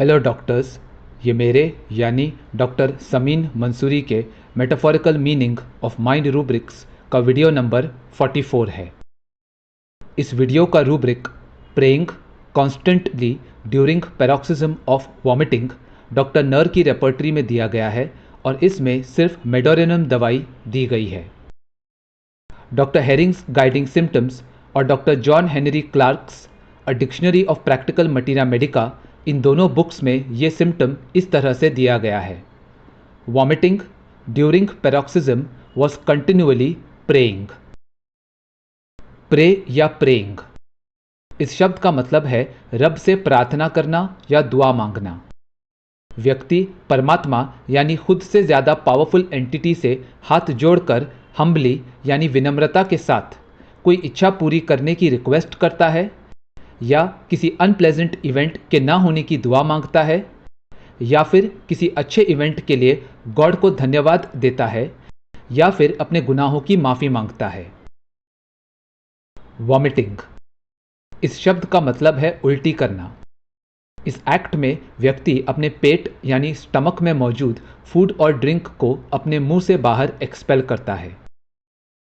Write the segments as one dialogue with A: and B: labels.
A: Hello doctors, ये मेरे यानी डॉक्टर समीन मंसूरी के metaphorical meaning of mind rubrics का वीडियो नंबर 44 है। इस वीडियो का rubric praying constantly during paroxysm of vomiting doctor Knerr की रेपर्टरी में दिया गया है और इसमें सिर्फ मेडोरेनम दवाई दी गई है। डॉक्टर हेरिंग्स गाइडिंग सिम्टम्स और doctor John Henry Clarke's a dictionary of practical materia medica, इन दोनों बुक्स में ये सिम्टम इस तरह से दिया गया है। Vomiting during paroxysm was continually praying. Pray या प्रेइंग इस शब्द का मतलब है रब से प्रार्थना करना या दुआ मांगना। व्यक्ति परमात्मा यानी खुद से ज़्यादा पावरफुल एंटिटी से हाथ जोड़कर हम्बली यानी विनम्रता के साथ कोई इच्छा पूरी करने की रिक्वेस्ट करता है, या किसी अनप्लेजेंट इवेंट के ना होने की दुआ मांगता है, या फिर किसी अच्छे इवेंट के लिए गॉड को धन्यवाद देता है, या फिर अपने गुनाहों की माफ़ी मांगता है। वॉमिटिंग इस शब्द का मतलब है उल्टी करना। इस एक्ट में व्यक्ति अपने पेट यानी स्टमक में मौजूद फूड और ड्रिंक को अपने मुंह से बाहर एक्सपेल करता है।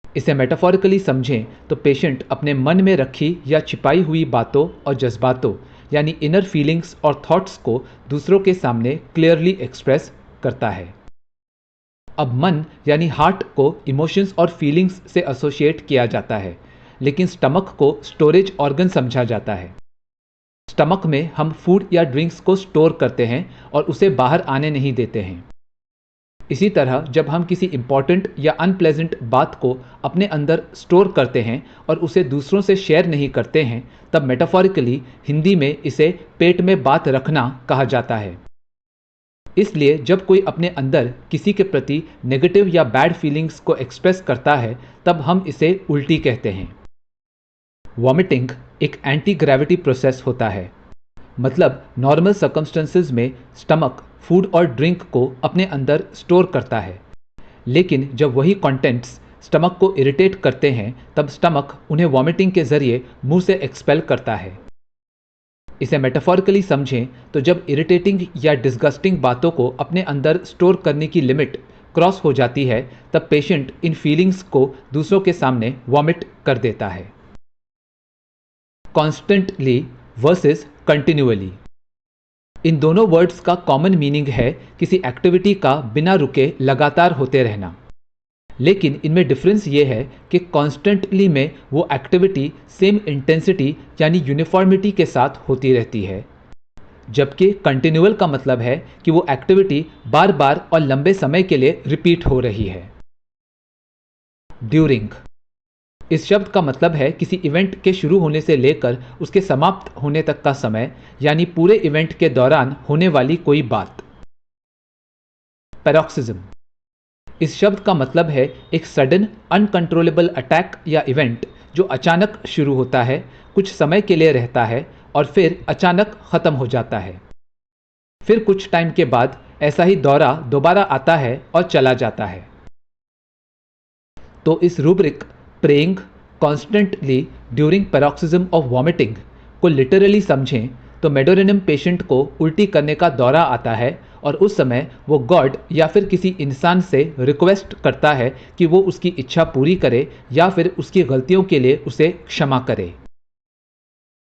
A: इसे मेटाफोरिकली समझें तो पेशेंट अपने मन में रखी या छिपाई हुई बातों और जज्बातों यानी इनर फीलिंग्स और थॉट्स को दूसरों के सामने क्लियरली एक्सप्रेस करता है। अब मन यानी हार्ट को इमोशंस और फीलिंग्स से एसोसिएट किया जाता है, लेकिन स्टमक को स्टोरेज ऑर्गन समझा जाता है। स्टमक में हम फूड या ड्रिंक्स को स्टोर करते हैं और उसे बाहर आने नहीं देते हैं। इसी तरह जब हम किसी इंपॉर्टेंट या अनप्लेजेंट बात को अपने अंदर स्टोर करते हैं और उसे दूसरों से शेयर नहीं करते हैं, तब मेटाफोरिकली हिंदी में इसे पेट में बात रखना कहा जाता है। इसलिए जब कोई अपने अंदर किसी के प्रति नेगेटिव या बैड फीलिंग्स को एक्सप्रेस करता है, तब हम इसे उल्टी कहते हैं। वॉमिटिंग एक एंटी ग्रेविटी प्रोसेस होता है, मतलब नॉर्मल सर्कमस्टेंसेस में स्टमक फूड और ड्रिंक को अपने अंदर स्टोर करता है, लेकिन जब वही कंटेंट्स स्टमक को इरिटेट करते हैं, तब स्टमक उन्हें वॉमिटिंग के जरिए मुंह से एक्सपेल करता है। इसे मेटाफोरिकली समझें तो जब इरिटेटिंग या डिस्गस्टिंग बातों को अपने अंदर स्टोर करने की लिमिट क्रॉस हो जाती है, तब पेशेंट इन फीलिंग्स को दूसरों के सामने वॉमिट कर देता है। कॉन्स्टेंटली वर्सेस कंटिन्यूअली, इन दोनों वर्ड्स का कॉमन मीनिंग है किसी एक्टिविटी का बिना रुके लगातार होते रहना, लेकिन इनमें डिफरेंस ये है कि कॉन्स्टेंटली में वो एक्टिविटी सेम इंटेंसिटी यानी यूनिफॉर्मिटी के साथ होती रहती है, जबकि कंटिन्यूअल का मतलब है कि वो एक्टिविटी बार बार और लंबे समय के लिए रिपीट हो रही है। ड्यूरिंग इस शब्द का मतलब है किसी इवेंट के शुरू होने से लेकर उसके समाप्त होने तक का समय, यानी पूरे इवेंट के दौरान होने वाली कोई बात। पैरोक्सिज्म इस शब्द का मतलब है एक सडन अनकंट्रोलेबल अटैक या इवेंट जो अचानक शुरू होता है, कुछ समय के लिए रहता है और फिर अचानक खत्म हो जाता है। फिर कुछ टाइम के बाद ऐसा ही दौरा दोबारा आता है और चला जाता है। तो इस rubric praying constantly during paroxysm of vomiting को लिटरली समझें तो मेडोरेनम पेशेंट को उल्टी करने का दौरा आता है और उस समय वो गॉड या फिर किसी इंसान से रिक्वेस्ट करता है कि वो उसकी इच्छा पूरी करे या फिर उसकी गलतियों के लिए उसे क्षमा करे।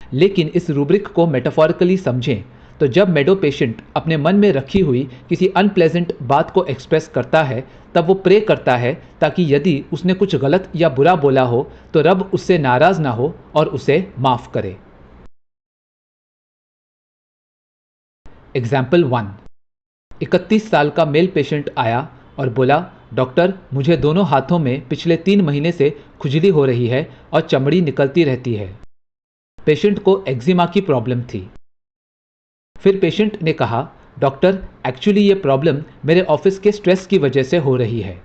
A: लेकिन इस रूब्रिक को मेटाफोरिकली समझें तो जब मेडो पेशेंट अपने मन में रखी हुई किसी अनप्लेजेंट बात को एक्सप्रेस करता है, तब वो प्रे करता है ताकि यदि उसने कुछ गलत या बुरा बोला हो तो रब उससे नाराज ना हो और उसे माफ करे। एग्जाम्पल 1, 31 साल का मेल पेशेंट आया और बोला, डॉक्टर मुझे दोनों हाथों में पिछले 3 महीने से खुजली हो रही है और चमड़ी निकलती रहती है। पेशेंट को एक्जिमा की प्रॉब्लम थी। फिर पेशेंट ने कहा, डॉक्टर एक्चुअली ये प्रॉब्लम मेरे ऑफिस के स्ट्रेस की वजह से हो रही है।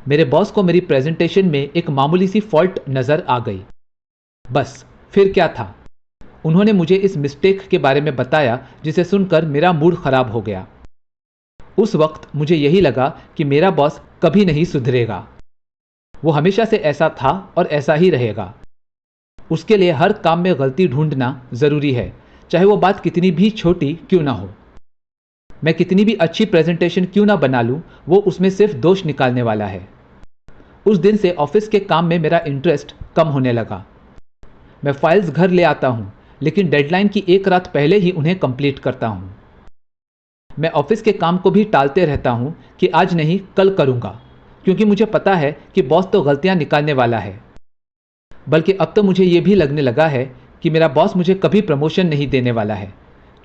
A: मेरे बॉस को मेरी प्रेजेंटेशन में एक मामूली सी फॉल्ट नज़र आ गई। बस फिर क्या था, उन्होंने मुझे इस मिस्टेक के बारे में बताया जिसे सुनकर मेरा मूड खराब हो गया। उस वक्त मुझे यही लगा कि मेरा बॉस कभी नहीं सुधरेगा, वो हमेशा से ऐसा था और ऐसा ही रहेगा। उसके लिए हर काम में गलती ढूंढना ज़रूरी है, चाहे वो बात कितनी भी छोटी क्यों ना हो। मैं कितनी भी अच्छी प्रेजेंटेशन क्यों ना बना लूं, वो उसमें सिर्फ दोष निकालने वाला है। उस दिन से ऑफिस के काम में मेरा इंटरेस्ट कम होने लगा। मैं फाइल्स घर ले आता हूं, लेकिन डेडलाइन की एक रात पहले ही उन्हें कंप्लीट करता हूं। मैं ऑफिस के काम को भी टालते रहता हूं कि आज नहीं कल करूंगा, क्योंकि मुझे पता है कि बॉस तो गलतियां निकालने वाला है। बल्कि अब तो मुझे ये भी लगने लगा है कि मेरा बॉस मुझे कभी प्रमोशन नहीं देने वाला है,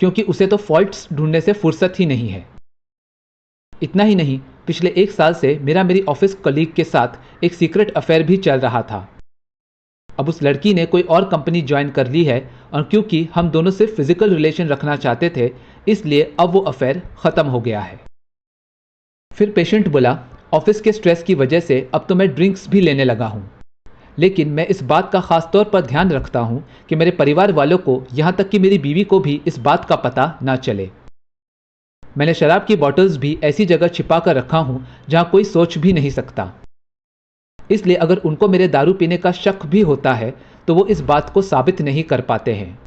A: क्योंकि उसे तो फॉल्ट्स ढूंढने से फुर्सत ही नहीं है। इतना ही नहीं, पिछले एक साल से मेरी ऑफिस कलीग के साथ एक सीक्रेट अफेयर भी चल रहा था। अब उस लड़की ने कोई और कंपनी ज्वाइन कर ली है, और क्योंकि हम दोनों सिर्फ फिजिकल रिलेशन रखना चाहते थे, इसलिए अब वो अफेयर खत्म हो गया है। फिर पेशेंट बोला, ऑफिस के स्ट्रेस की वजह से अब तो मैं ड्रिंक्स भी लेने लगा हूँ, लेकिन मैं इस बात का खास तौर पर ध्यान रखता हूँ कि मेरे परिवार वालों को, यहाँ तक कि मेरी बीवी को भी इस बात का पता ना चले। मैंने शराब की बॉटल्स भी ऐसी जगह छिपा कर रखा हूँ जहाँ कोई सोच भी नहीं सकता। इसलिए अगर उनको मेरे दारू पीने का शक भी होता है तो वो इस बात को साबित नहीं कर पाते हैं।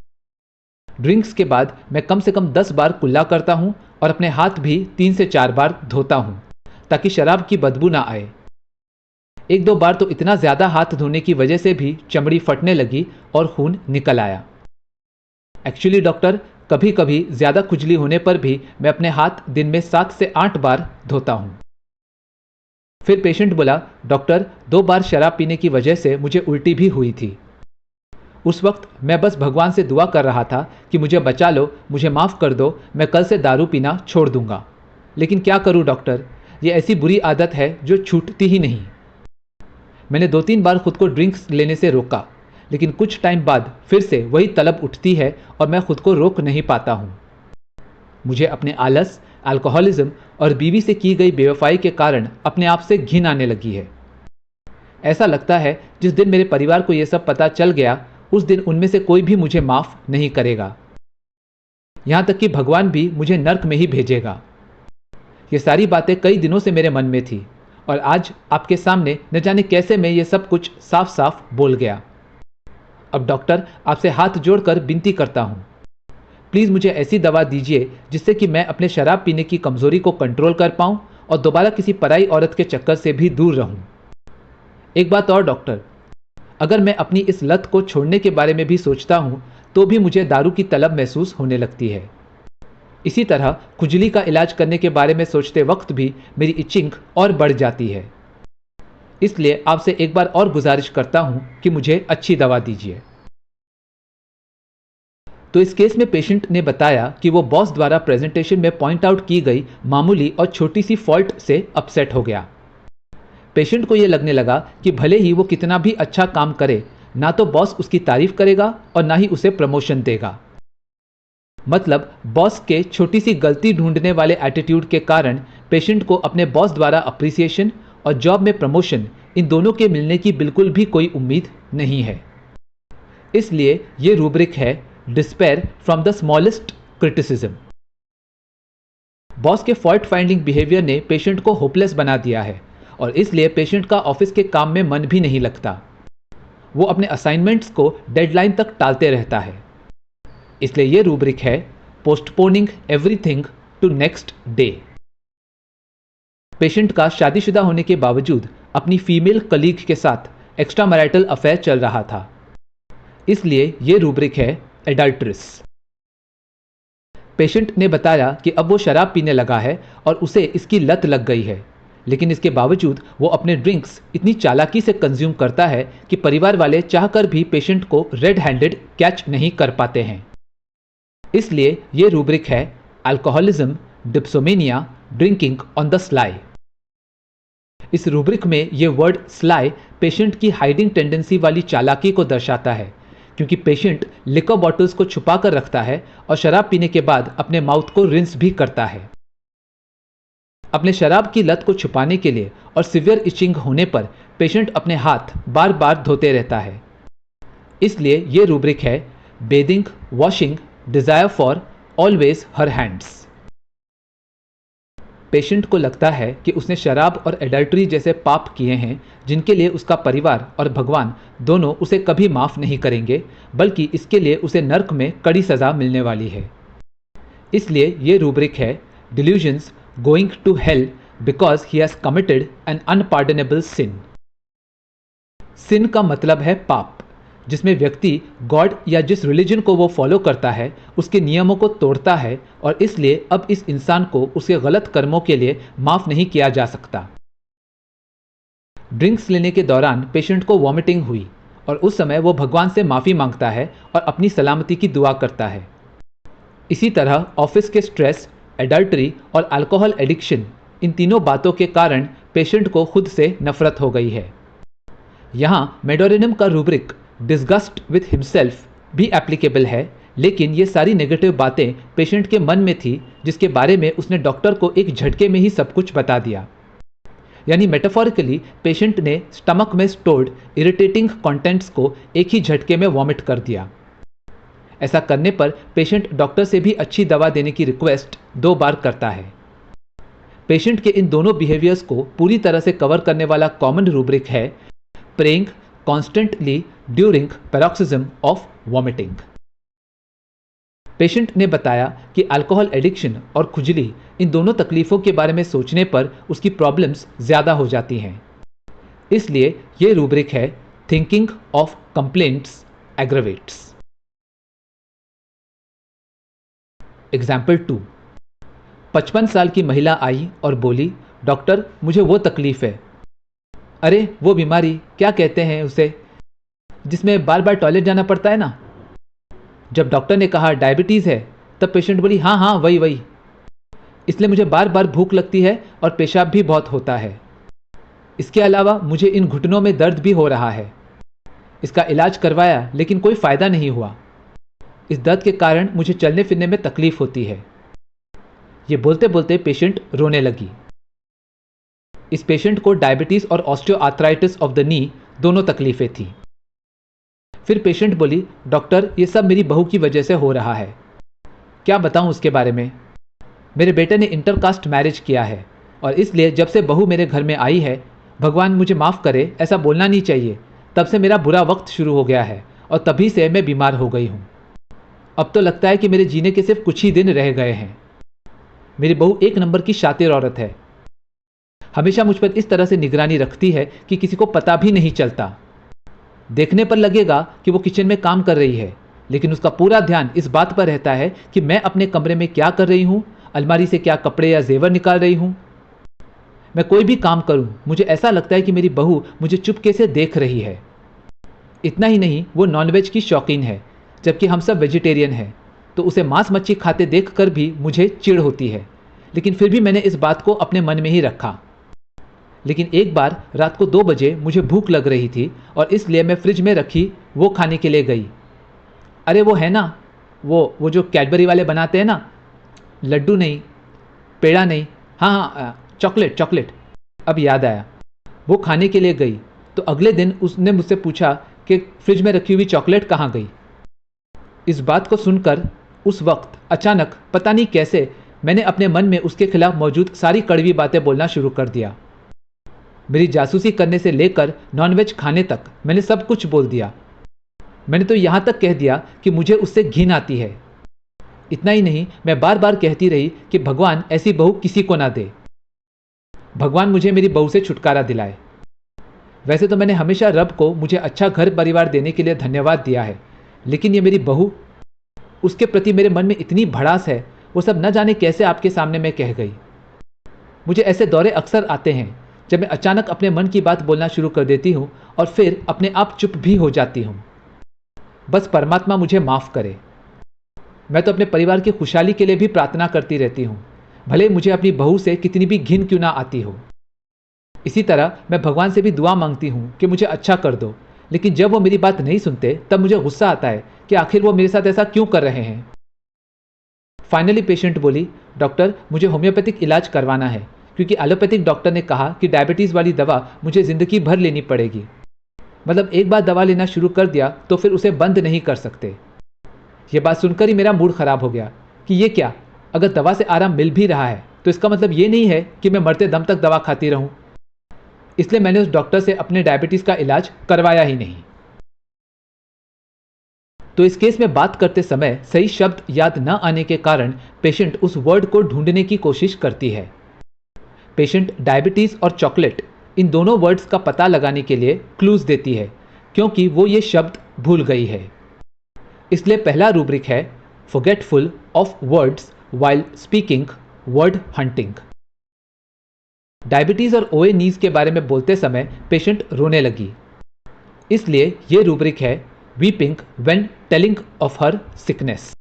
A: ड्रिंक्स के बाद मैं कम से कम 10 बार कुल्ला करता हूँ और अपने हाथ भी 3 से 4 बार धोता हूँ, ताकि शराब की बदबू ना आए। एक दो बार तो इतना ज़्यादा हाथ धोने की वजह से भी चमड़ी फटने लगी और खून निकल आया। एक्चुअली डॉक्टर, कभी कभी ज़्यादा खुजली होने पर भी मैं अपने हाथ दिन में 7 से 8 बार धोता हूँ। फिर पेशेंट बोला, डॉक्टर, 2 बार शराब पीने की वजह से मुझे उल्टी भी हुई थी। उस वक्त मैं बस भगवान से दुआ कर रहा था कि मुझे बचा लो, मुझे माफ़ कर दो, मैं कल से दारू पीना छोड़ दूंगा। लेकिन क्या करूं डॉक्टर, ये ऐसी बुरी आदत है जो छूटती ही नहीं। मैंने 2-3 बार खुद को ड्रिंक्स लेने से रोका, लेकिन कुछ टाइम बाद फिर से वही तलब उठती है और मैं खुद को रोक नहीं पाता हूँ। मुझे अपने आलस, अल्कोहलिज्म और बीवी से की गई बेवफाई के कारण अपने आप से घिन आने लगी है। ऐसा लगता है जिस दिन मेरे परिवार को यह सब पता चल गया, उस दिन उनमें से कोई भी मुझे माफ़ नहीं करेगा। यहाँ तक कि भगवान भी मुझे नर्क में ही भेजेगा। ये सारी बातें कई दिनों से मेरे मन में थी, और आज आपके सामने न जाने कैसे मैं ये सब कुछ साफ साफ बोल गया। अब डॉक्टर, आपसे हाथ जोड़कर विनती करता हूँ, प्लीज़ मुझे ऐसी दवा दीजिए जिससे कि मैं अपने शराब पीने की कमज़ोरी को कंट्रोल कर पाऊँ और दोबारा किसी पराई औरत के चक्कर से भी दूर रहूँ। एक बात और डॉक्टर, अगर मैं अपनी इस लत को छोड़ने के बारे में भी सोचता हूँ तो भी मुझे दारू की तलब महसूस होने लगती है। इसी तरह खुजली का इलाज करने के बारे में सोचते वक्त भी मेरी इचिंग और बढ़ जाती है। इसलिए आपसे एक बार और गुजारिश करता हूँ कि मुझे अच्छी दवा दीजिए। तो इस केस में पेशेंट ने बताया कि वो बॉस द्वारा प्रेजेंटेशन में पॉइंट आउट की गई मामूली और छोटी सी फॉल्ट से अपसेट हो गया। पेशेंट को यह लगने लगा कि भले ही वो कितना भी अच्छा काम करे, ना तो बॉस उसकी तारीफ करेगा और ना ही उसे प्रमोशन देगा। मतलब बॉस के छोटी सी गलती ढूंढने वाले एटीट्यूड के कारण पेशेंट को अपने बॉस द्वारा अप्रिसिएशन और जॉब में प्रमोशन, इन दोनों के मिलने की बिल्कुल भी कोई उम्मीद नहीं है। इसलिए ये रूब्रिक है despair from the smallest criticism. Boss के फॉल्ट फाइंडिंग बिहेवियर ने पेशेंट को होपलेस बना दिया है, और इसलिए पेशेंट का ऑफिस के काम में मन भी नहीं लगता। वो अपने असाइनमेंट्स को डेडलाइन तक टालते रहता है। इसलिए ये रूब्रिक है postponing everything to next day. Patient का शादीशुदा होने के बावजूद अपनी फीमेल कलीग के साथ एक्स्ट्रा मैरिटल अफेयर चल रहा था। इसलिए ये रूब्रिक है एडल्ट्रेस। पेशेंट ने बताया कि अब वो शराब पीने लगा है और उसे इसकी लत लग गई है, लेकिन इसके बावजूद वो अपने ड्रिंक्स इतनी चालाकी से कंज्यूम करता है कि परिवार वाले चाहकर भी पेशेंट को रेड हैंडेड कैच नहीं कर पाते हैं। इसलिए ये रूब्रिक है alcoholism, dipsomania, drinking on the sly. इस रूब्रिक में ये वर्ड स्लाई पेशेंट की हाइडिंग टेंडेंसी वाली चालाकी को दर्शाता है, क्योंकि पेशेंट लिकर बॉटल्स को छुपा कर रखता है और शराब पीने के बाद अपने माउथ को रिंस भी करता है। अपने शराब की लत को छुपाने के लिए और सिवियर इचिंग होने पर पेशेंट अपने हाथ बार बार धोते रहता है। इसलिए ये रूब्रिक है bathing, washing, desire for always her hands. Patient को लगता है कि उसने शराब और एडल्ट्री जैसे पाप किए हैं जिनके लिए उसका परिवार और भगवान दोनों उसे कभी माफ़ नहीं करेंगे, बल्कि इसके लिए उसे नर्क में कड़ी सज़ा मिलने वाली है। इसलिए ये रूब्रिक है, delusions going to hell because he has committed an unpardonable sin. Sin का मतलब है पाप, जिसमें व्यक्ति गॉड या जिस रिलीजन को वो फॉलो करता है उसके नियमों को तोड़ता है, और इसलिए अब इस इंसान को उसके गलत कर्मों के लिए माफ़ नहीं किया जा सकता। ड्रिंक्स लेने के दौरान पेशेंट को वॉमिटिंग हुई और उस समय वो भगवान से माफ़ी मांगता है और अपनी सलामती की दुआ करता है। इसी तरह ऑफिस के स्ट्रेस, एडल्ट्री और अल्कोहल एडिक्शन, इन तीनों बातों के कारण पेशेंट को खुद से नफरत हो गई है। यहाँ मेडोरिनम का रूब्रिक डिस्गस्ट विथ हिमसेल्फ भी एप्लीकेबल है, लेकिन ये सारी नेगेटिव बातें पेशेंट के मन में थी, जिसके बारे में उसने डॉक्टर को एक झटके में ही सब कुछ बता दिया। यानी मेटाफोरिकली पेशेंट ने स्टमक में स्टोर्ड इरिटेटिंग कंटेंट्स को एक ही झटके में वॉमिट कर दिया। ऐसा करने पर पेशेंट डॉक्टर से भी अच्छी दवा देने की रिक्वेस्ट 2 बार करता है। पेशेंट के इन दोनों बिहेवियर्स को पूरी तरह से कवर करने वाला कॉमन रूब्रिक है praying constantly during paroxysm of vomiting. Patient ने बताया कि अल्कोहल एडिक्शन और खुजली, इन दोनों तकलीफ़ों के बारे में सोचने पर उसकी प्रॉब्लम्स ज़्यादा हो जाती हैं। इसलिए ये रूब्रिक है thinking of complaints aggravates. Example 2। 55 साल की महिला आई और बोली, डॉक्टर मुझे वो तकलीफ़ है। अरे वो बीमारी क्या कहते हैं उसे, जिसमें बार बार टॉयलेट जाना पड़ता है ना। जब डॉक्टर ने कहा डायबिटीज़ है, तब पेशेंट बोली हाँ हाँ वही। इसलिए मुझे बार बार भूख लगती है और पेशाब भी बहुत होता है। इसके अलावा मुझे इन घुटनों में दर्द भी हो रहा है। इसका इलाज करवाया लेकिन कोई फ़ायदा नहीं हुआ। इस दर्द के कारण मुझे चलने फिरने में तकलीफ होती है। ये बोलते बोलते पेशेंट रोने लगी। इस पेशेंट को डायबिटीज़ और ऑस्टियोआर्थराइटिस ऑफ द नी दोनों तकलीफ़ें थीं। फिर पेशेंट बोली, डॉक्टर ये सब मेरी बहू की वजह से हो रहा है। क्या बताऊं उसके बारे में। मेरे बेटे ने इंटरकास्ट मैरिज किया है और इसलिए जब से बहू मेरे घर में आई है, भगवान मुझे माफ़ करे ऐसा बोलना नहीं चाहिए, तब से मेरा बुरा वक्त शुरू हो गया है और तभी से मैं बीमार हो गई हूँ। अब तो लगता है कि मेरे जीने के सिर्फ कुछ ही दिन रह गए हैं। मेरी बहू 1 नंबर की शातिर औरत है। हमेशा मुझ पर इस तरह से निगरानी रखती है कि किसी को पता भी नहीं चलता। देखने पर लगेगा कि वो किचन में काम कर रही है, लेकिन उसका पूरा ध्यान इस बात पर रहता है कि मैं अपने कमरे में क्या कर रही हूँ, अलमारी से क्या कपड़े या जेवर निकाल रही हूँ। मैं कोई भी काम करूँ, मुझे ऐसा लगता है कि मेरी बहू मुझे चुपके से देख रही है। इतना ही नहीं, वो नॉनवेज की शौकीन है, जबकि हम सब वेजिटेरियन हैं, तो उसे मांस मच्छी खाते देखकर भी मुझे चिढ़ होती है। लेकिन फिर भी मैंने इस बात को अपने मन में ही रखा। लेकिन एक बार रात को 2 बजे मुझे भूख लग रही थी और इसलिए मैं फ्रिज में रखी वो खाने के लिए गई। अरे वो है ना, वो जो कैडबरी वाले बनाते हैं ना, लड्डू नहीं, पेड़ा नहीं, हाँ चॉकलेट। अब याद आया। वो खाने के लिए गई तो अगले दिन उसने मुझसे पूछा कि फ्रिज में रखी हुई चॉकलेट कहाँ गई। इस बात को सुनकर उस वक्त अचानक पता नहीं कैसे मैंने अपने मन में उसके खिलाफ मौजूद सारी कड़वी बातें बोलना शुरू कर दिया। मेरी जासूसी करने से लेकर नॉनवेज खाने तक मैंने सब कुछ बोल दिया। मैंने तो यहाँ तक कह दिया कि मुझे उससे घिन आती है। इतना ही नहीं, मैं बार बार कहती रही कि भगवान ऐसी बहू किसी को ना दे, भगवान मुझे मेरी बहू से छुटकारा दिलाए। वैसे तो मैंने हमेशा रब को मुझे अच्छा घर परिवार देने के लिए धन्यवाद दिया है, लेकिन ये मेरी बहू, उसके प्रति मेरे मन में इतनी भड़ास है, वो सब न जाने कैसे आपके सामने मैं कह गई। मुझे ऐसे दौरे अक्सर आते हैं जब मैं अचानक अपने मन की बात बोलना शुरू कर देती हूँ और फिर अपने आप चुप भी हो जाती हूँ। बस परमात्मा मुझे माफ़ करे। मैं तो अपने परिवार की खुशहाली के लिए भी प्रार्थना करती रहती हूँ, भले मुझे अपनी बहू से कितनी भी घिन क्यों ना आती हो। इसी तरह मैं भगवान से भी दुआ मांगती हूँ कि मुझे अच्छा कर दो, लेकिन जब वो मेरी बात नहीं सुनते तब मुझे गुस्सा आता है कि आखिर वो मेरे साथ ऐसा क्यों कर रहे हैं। फाइनली पेशेंट बोली, डॉक्टर मुझे होम्योपैथिक इलाज करवाना है, क्योंकि एलोपैथिक डॉक्टर ने कहा कि डायबिटीज़ वाली दवा मुझे ज़िंदगी भर लेनी पड़ेगी। मतलब एक बार दवा लेना शुरू कर दिया तो फिर उसे बंद नहीं कर सकते। ये बात सुनकर ही मेरा मूड ख़राब हो गया कि ये क्या, अगर दवा से आराम मिल भी रहा है तो इसका मतलब ये नहीं है कि मैं मरते दम तक दवा खाती रहूं। इसलिए मैंने उस डॉक्टर से अपने डायबिटीज़ का इलाज करवाया ही नहीं। तो इस केस में बात करते समय सही शब्द याद न आने के कारण पेशेंट उस वर्ड को ढूंढने की कोशिश करती है। पेशेंट डायबिटीज़ और चॉकलेट इन दोनों वर्ड्स का पता लगाने के लिए क्लूज देती है, क्योंकि वो ये शब्द भूल गई है। इसलिए पहला रूब्रिक है forgetful of words while speaking, word hunting. Diabetes और ओए नीज के बारे में बोलते समय पेशेंट रोने लगी, इसलिए ये रूब्रिक है weeping when telling of her sickness.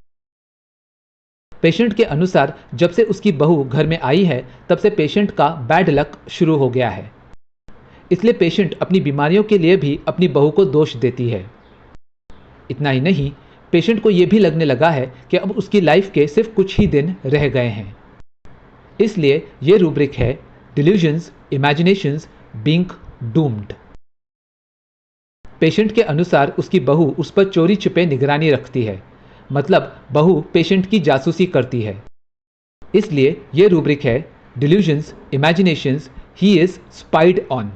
A: Patient के अनुसार जब से उसकी बहू घर में आई है तब से पेशेंट का बैड लक शुरू हो गया है। इसलिए पेशेंट अपनी बीमारियों के लिए भी अपनी बहू को दोष देती है। इतना ही नहीं, पेशेंट को यह भी लगने लगा है कि अब उसकी लाइफ के सिर्फ कुछ ही दिन रह गए हैं। इसलिए यह रूब्रिक है delusions, imaginations, being doomed. Patient के अनुसार उसकी बहू उस पर चोरी छिपे निगरानी रखती है, मतलब बहू पेशेंट की जासूसी करती है। इसलिए यह रूब्रिक है delusions, imaginations, he is spied on.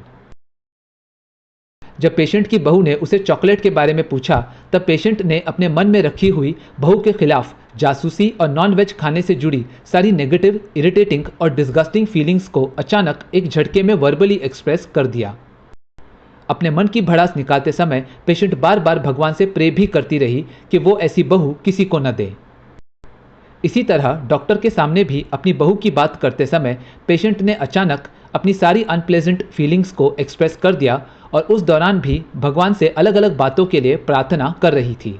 A: जब पेशेंट की बहू ने उसे चॉकलेट के बारे में पूछा तब पेशेंट ने अपने मन में रखी हुई बहू के खिलाफ जासूसी और नॉन वेज खाने से जुड़ी सारी नेगेटिव, इरिटेटिंग और डिस्गस्टिंग फीलिंग्स को अचानक एक झटके में वर्बली एक्सप्रेस कर दिया। अपने मन की भड़ास निकालते समय पेशेंट बार बार भगवान से प्रे भी करती रही कि वो ऐसी बहू किसी को न दे। इसी तरह डॉक्टर के सामने भी अपनी बहू की बात करते समय पेशेंट ने अचानक अपनी सारी अनप्लेजेंट फीलिंग्स को एक्सप्रेस कर दिया और उस दौरान भी भगवान से अलग अलग बातों के लिए प्रार्थना कर रही थी।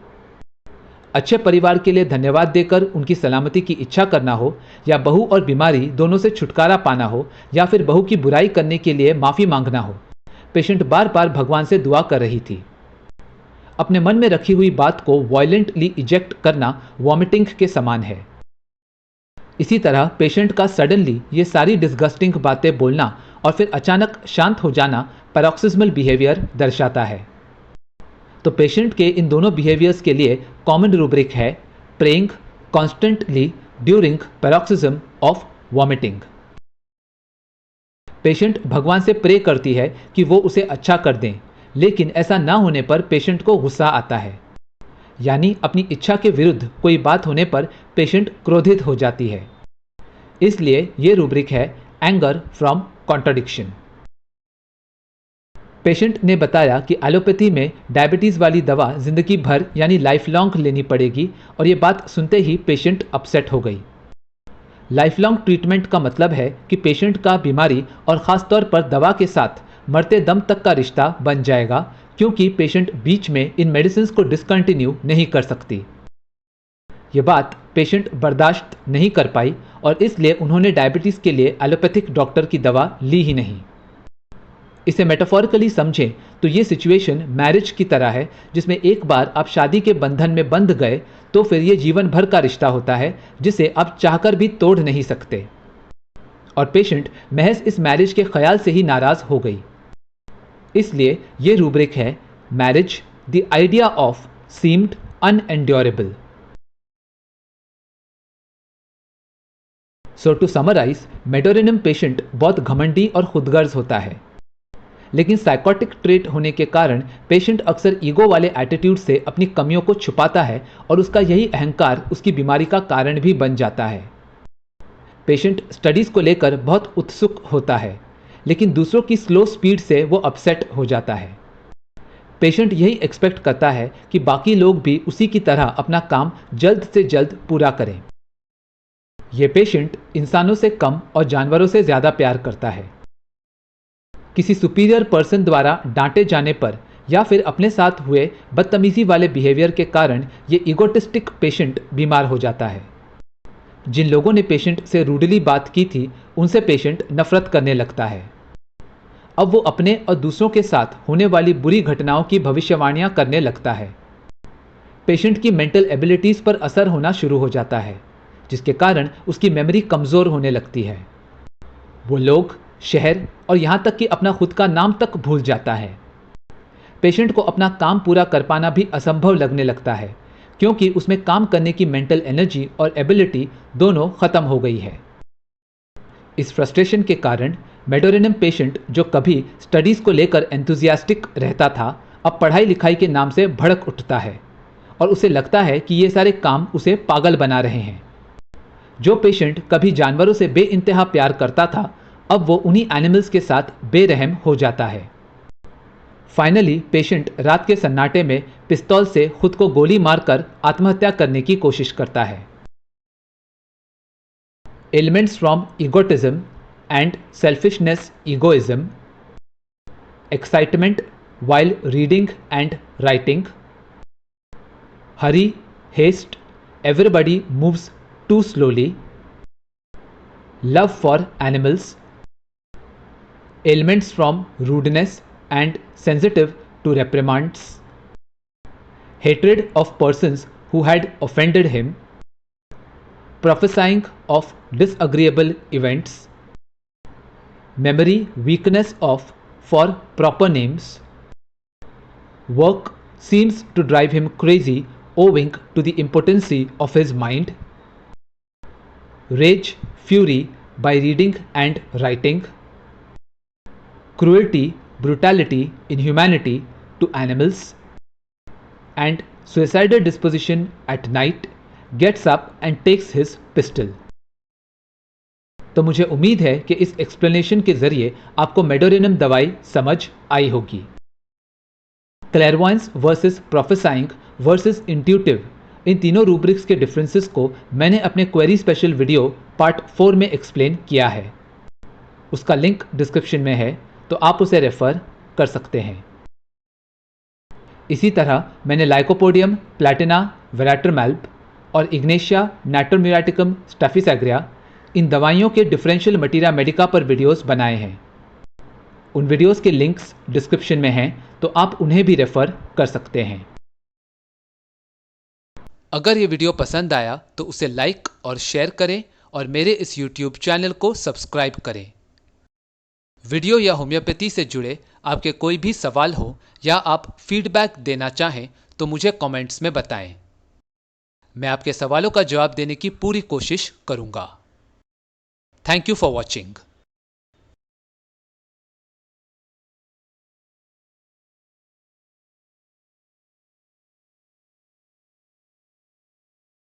A: अच्छे परिवार के लिए धन्यवाद देकर उनकी सलामती की इच्छा करना हो, या बहू और बीमारी दोनों से छुटकारा पाना हो, या फिर बहू की बुराई करने के लिए माफ़ी मांगना हो, पेशेंट बार बार भगवान से दुआ कर रही थी। अपने मन में रखी हुई बात को वायलेंटली इजेक्ट करना वॉमिटिंग के समान है। इसी तरह पेशेंट का सडनली ये सारी डिस्गस्टिंग बातें बोलना और फिर अचानक शांत हो जाना पैरोक्सिस्मल बिहेवियर दर्शाता है। तो पेशेंट के इन दोनों बिहेवियर्स के लिए कॉमन रूब्रिक है praying constantly during paroxysm of vomiting. Patient भगवान से प्रे करती है कि वो उसे अच्छा कर दें, लेकिन ऐसा ना होने पर पेशेंट को गुस्सा आता है, यानी अपनी इच्छा के विरुद्ध कोई बात होने पर पेशेंट क्रोधित हो जाती है। इसलिए ये रूब्रिक है एंगर फ्रॉम कॉन्ट्रडिक्शन। पेशेंट ने बताया कि एलोपैथी में डायबिटीज़ वाली दवा जिंदगी भर यानी लाइफ लॉन्ग लेनी पड़ेगी, और ये बात सुनते ही पेशेंट अपसेट हो गई। लाइफ लॉन्ग ट्रीटमेंट का मतलब है कि पेशेंट का बीमारी और ख़ास तौर पर दवा के साथ मरते दम तक का रिश्ता बन जाएगा, क्योंकि पेशेंट बीच में इन मेडिसिन को डिसकंटिन्यू नहीं कर सकती। ये बात पेशेंट बर्दाश्त नहीं कर पाई और इसलिए उन्होंने डायबिटीज़ के लिए एलोपैथिक डॉक्टर की दवा ली ही नहीं। इसे मेटाफोरिकली समझें तो ये सिचुएशन मैरिज की तरह है, जिसमें एक बार आप शादी के बंधन में बंध गए तो फिर ये जीवन भर का रिश्ता होता है जिसे आप चाहकर भी तोड़ नहीं सकते। और पेशेंट महज इस मैरिज के ख्याल से ही नाराज हो गई। इसलिए ये रूब्रिक है marriage the idea of seemed unendurable. So to summarise, medorrhinum patient बहुत घमंडी और खुदगर्ज होता है, लेकिन साइकोटिक ट्रेट होने के कारण पेशेंट अक्सर ईगो वाले एटीट्यूड से अपनी कमियों को छुपाता है और उसका यही अहंकार उसकी बीमारी का कारण भी बन जाता है। पेशेंट स्टडीज़ को लेकर बहुत उत्सुक होता है, लेकिन दूसरों की स्लो स्पीड से वो अपसेट हो जाता है। पेशेंट यही एक्सपेक्ट करता है कि बाकी लोग भी उसी की तरह अपना काम जल्द से जल्द पूरा करें। ये पेशेंट इंसानों से कम और जानवरों से ज़्यादा प्यार करता है। किसी सुपीरियर पर्सन द्वारा डांटे जाने पर या फिर अपने साथ हुए बदतमीजी वाले बिहेवियर के कारण ये ईगोटिस्टिक पेशेंट बीमार हो जाता है। जिन लोगों ने पेशेंट से रूडली बात की थी उनसे पेशेंट नफरत करने लगता है। अब वो अपने और दूसरों के साथ होने वाली बुरी घटनाओं की भविष्यवाणियां करने लगता है। पेशेंट की मेंटल एबिलिटीज़ पर असर होना शुरू हो जाता है, जिसके कारण उसकी मेमोरी कमज़ोर होने लगती है। वो लोग, शहर और यहाँ तक कि अपना खुद का नाम तक भूल जाता है। पेशेंट को अपना काम पूरा कर पाना भी असंभव लगने लगता है, क्योंकि उसमें काम करने की मेंटल एनर्जी और एबिलिटी दोनों ख़त्म हो गई है। इस फ्रस्ट्रेशन के कारण मेडोरिनम पेशेंट, जो कभी स्टडीज़ को लेकर एंथुजियास्टिक रहता था, अब पढ़ाई लिखाई के नाम से भड़क उठता है और उसे लगता है कि ये सारे काम उसे पागल बना रहे हैं। जो पेशेंट कभी जानवरों से बेइंतहा प्यार करता था, अब वो उन्हीं एनिमल्स के साथ बेरहम हो जाता है। फाइनली पेशेंट रात के सन्नाटे में पिस्तौल से खुद को गोली मारकर आत्महत्या करने की कोशिश करता है। Elements from egotism and selfishness, egoism, excitement while reading and writing, hurry, haste, everybody moves too slowly, love for animals, ailments from rudeness and sensitive to reprimands, hatred of persons who had offended him, prophesying of disagreeable events, memory weakness of for proper names. Work seems to drive him crazy owing to the impotency of his mind. Rage, fury by reading and writing. Cruelty, brutality, inhumanity to animals. And suicidal disposition at night, gets up and takes his pistol. तो मुझे उम्मीद है कि इस explanation के जरिए आपको medorrhinum दवाई समझ आई होगी। क्लैरवॉयंस वर्सेस प्रोफेसाइंग वर्सेस इंट्यूटिव, इन तीनों रूब्रिक्स के डिफरेंसेस को मैंने अपने क्वेरी स्पेशल वीडियो पार्ट 4 में एक्सप्लेन किया है। उसका लिंक डिस्क्रिप्शन में है, तो आप उसे रेफर कर सकते हैं। इसी तरह मैंने लाइकोपोडियम प्लैटिना वेराट्रमैल्प और इग्नेशिया नैटरम्यूराटिकम स्टैफिसैग्रिया, इन दवाइयों के डिफरेंशियल मटीरिया मेडिका पर वीडियोस बनाए हैं। उन वीडियोस के लिंक्स डिस्क्रिप्शन में हैं, तो आप उन्हें भी रेफर कर सकते हैं। अगर ये वीडियो पसंद आया तो उसे लाइक और शेयर करें और मेरे इस YouTube चैनल को सब्सक्राइब करें। वीडियो या होम्योपैथी से जुड़े आपके कोई भी सवाल हो या आप फीडबैक देना चाहें तो मुझे कमेंट्स में बताएं। मैं आपके सवालों का जवाब देने की पूरी कोशिश करूंगा। Thank you for watching.